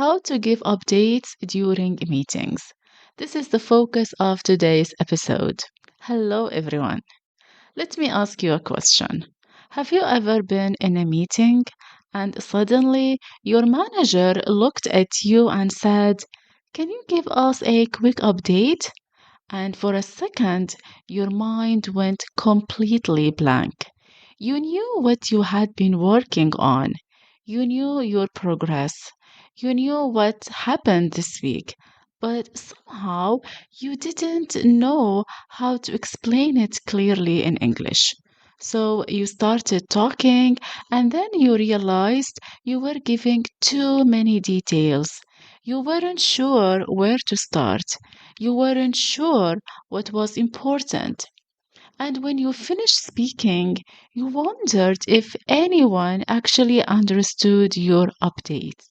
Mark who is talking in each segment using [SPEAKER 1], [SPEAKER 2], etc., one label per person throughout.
[SPEAKER 1] how to give updates during meetings. This is the focus of today's episode. Hello, everyone. Let me ask you a question. Have you ever been in a meeting and suddenly your manager looked at you and said, "Can you give us a quick update?" And for a second, your mind went completely blank. You knew what you had been working on. You knew your progress. You knew what happened this week. But somehow you didn't know how to explain it clearly in English. So you started talking, and then you realized you were giving too many details. You weren't sure where to start. You weren't sure what was important. And when you finished speaking, you wondered if anyone actually understood your update.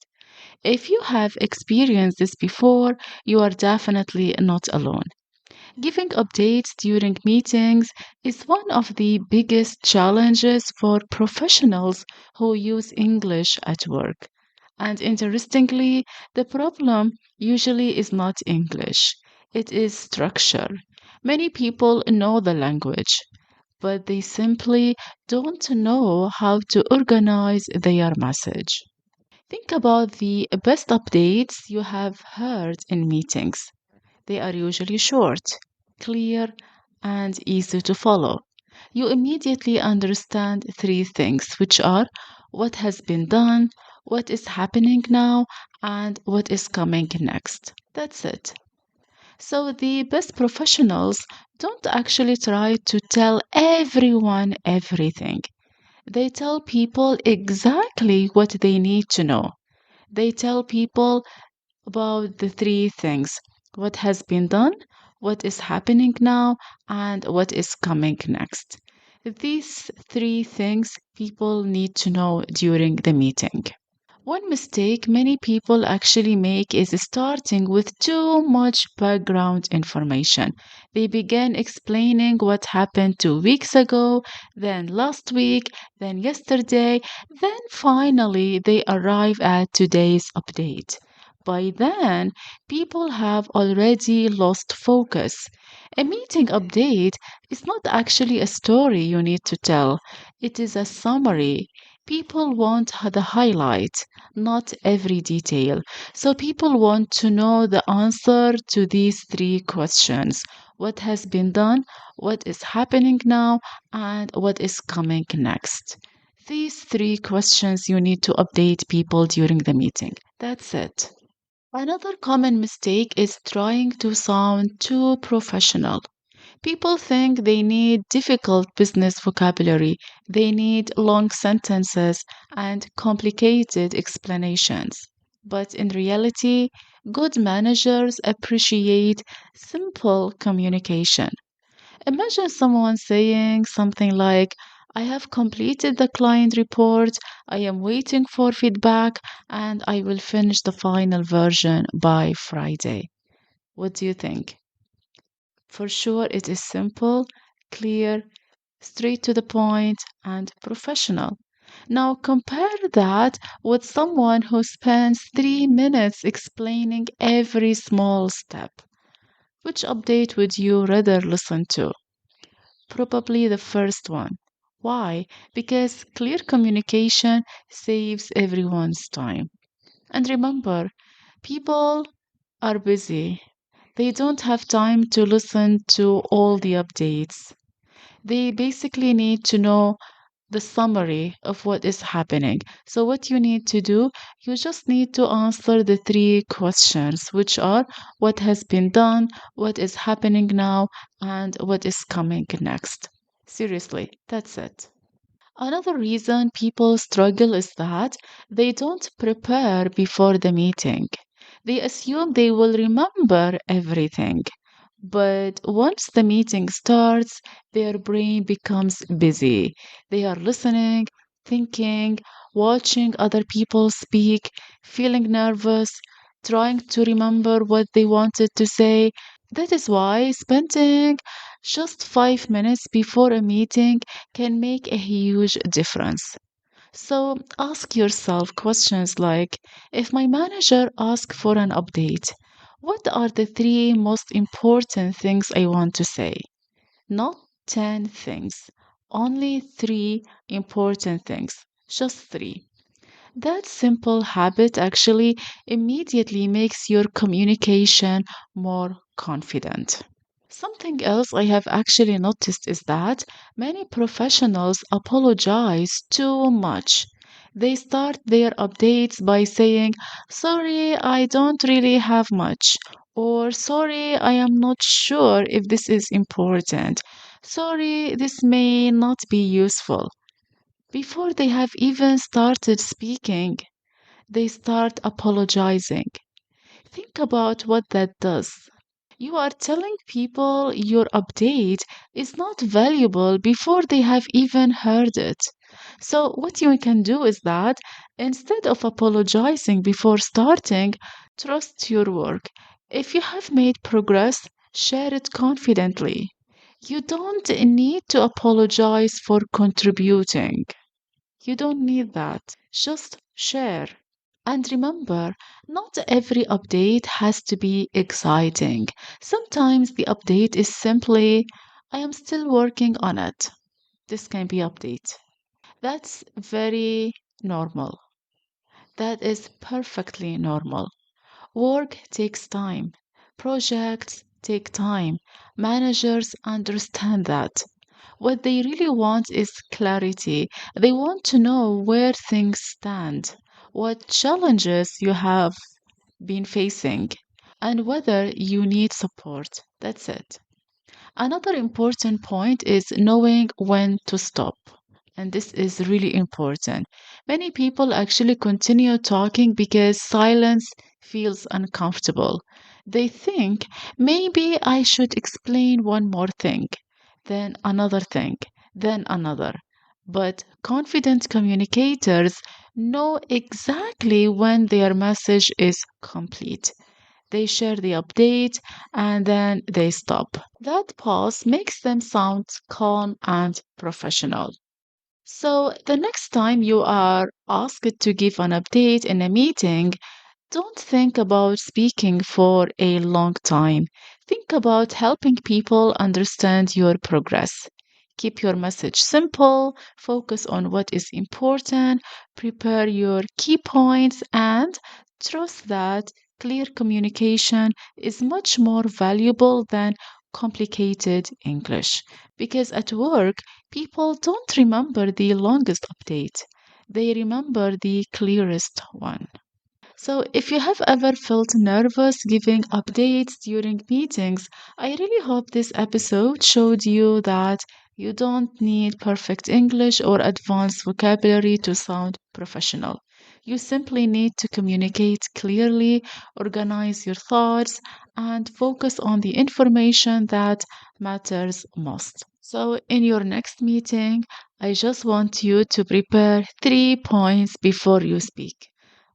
[SPEAKER 1] If you have experienced this before, you are definitely not alone. Giving updates during meetings is one of the biggest challenges for professionals who use English at work. And interestingly, the problem usually is not English, it is structure. Many people know the language, but they simply don't know how to organize their message. Think about the best updates you have heard in meetings. They are usually short, clear, and easy to follow. You immediately understand three things, which are what has been done, what is happening now, and what is coming next. That's it. So, the best professionals don't actually try to tell everyone everything. They tell people exactly what they need to know. They tell people about the three things: what has been done, what is happening now, and what is coming next. These three things people need to know during the meeting. One mistake many people actually make is starting with too much background information. They begin explaining what happened 2 weeks ago, then last week, then yesterday, then finally they arrive at today's update. By then, people have already lost focus. A meeting update is not actually a story you need to tell, it is a summary. People want the highlight, not every detail. So people want to know the answer to these three questions: what has been done, what is happening now, and what is coming next. These three questions you need to update people during the meeting. That's it. Another common mistake is trying to sound too professional. People think they need difficult business vocabulary, they need long sentences and complicated explanations. But in reality, good managers appreciate simple communication. Imagine someone saying something like, "I have completed the client report, I am waiting for feedback, and I will finish the final version by Friday." What do you think? For sure, it is simple, clear, straight to the point, and professional. Now, compare that with someone who spends 3 minutes explaining every small step. Which update would you rather listen to? Probably the first one. Why? Because clear communication saves everyone's time. And remember, people are busy. They don't have time to listen to all the updates. They basically need to know the summary of what is happening. So, what you need to do, you just need to answer the three questions, which are what has been done, what is happening now, and what is coming next. Seriously, that's it. Another reason people struggle is that they don't prepare before the meeting. They assume they will remember everything. But once the meeting starts, their brain becomes busy. They are listening, thinking, watching other people speak, feeling nervous, trying to remember what they wanted to say. That is why spending just 5 minutes before a meeting can make a huge difference. So ask yourself questions like, if my manager asks for an update, what are the three most important things I want to say? Not 10 things, only three important things, just three. That simple habit actually immediately makes your communication more confident. Something else I have actually noticed is that many professionals apologize too much. They start their updates by saying, "Sorry, I don't really have much," or "Sorry, I am not sure if this is important," "Sorry, this may not be useful." Before they have even started speaking, they start apologizing. Think about what that does. You are telling people your update is not valuable before they have even heard it. So, what you can do is that instead of apologizing before starting, trust your work. If you have made progress, share it confidently. You don't need to apologize for contributing. You don't need that. Just share. And remember, not every update has to be exciting. Sometimes the update is simply, "I am still working on it." This can be update. That's very normal. That is perfectly normal. Work takes time. Projects take time. Managers understand that. What they really want is clarity. They want to know where things stand, what challenges you have been facing, and whether you need support. That's it. Another important point is knowing when to stop. And this is really important. Many people actually continue talking because silence feels uncomfortable. They think, maybe I should explain one more thing, then another thing, then another. But confident communicators know exactly when their message is complete. They share the update and then they stop. That pause makes them sound calm and professional. So, the next time you are asked to give an update in a meeting, don't think about speaking for a long time. Think about helping people understand your progress. Keep your message simple, focus on what is important, prepare your key points, and trust that clear communication is much more valuable than complicated English. Because at work, people don't remember the longest update, they remember the clearest one. So, if you have ever felt nervous giving updates during meetings, I really hope this episode showed you that you don't need perfect English or advanced vocabulary to sound professional. You simply need to communicate clearly, organize your thoughts, and focus on the information that matters most. So, in your next meeting, I just want you to prepare 3 points before you speak: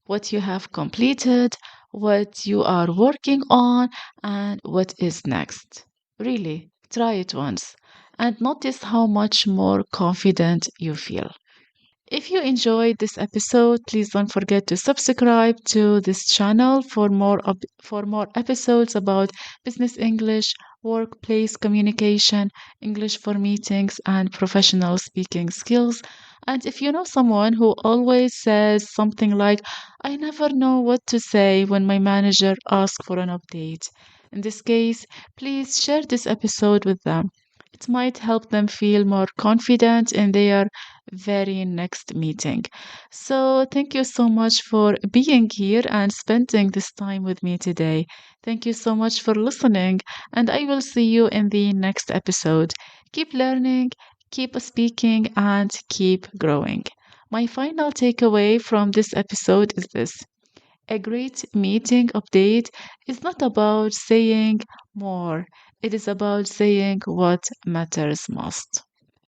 [SPEAKER 1] what you have completed, what you are working on, and what is next. Really, try it once and notice how much more confident you feel. If you enjoyed this episode, please don't forget to subscribe to this channel for for more episodes about business English, workplace communication, English for meetings, and professional speaking skills. And if you know someone who always says something like, "I never know what to say when my manager asks for an update," in this case, please share this episode with them. It might help them feel more confident in their very next meeting. So, thank you so much for being here and spending this time with me today. Thank you so much for listening, and I will see you in the next episode. Keep learning, keep speaking, and keep growing. My final takeaway from this episode is this: a great meeting update is not about saying more, it is about saying what matters most.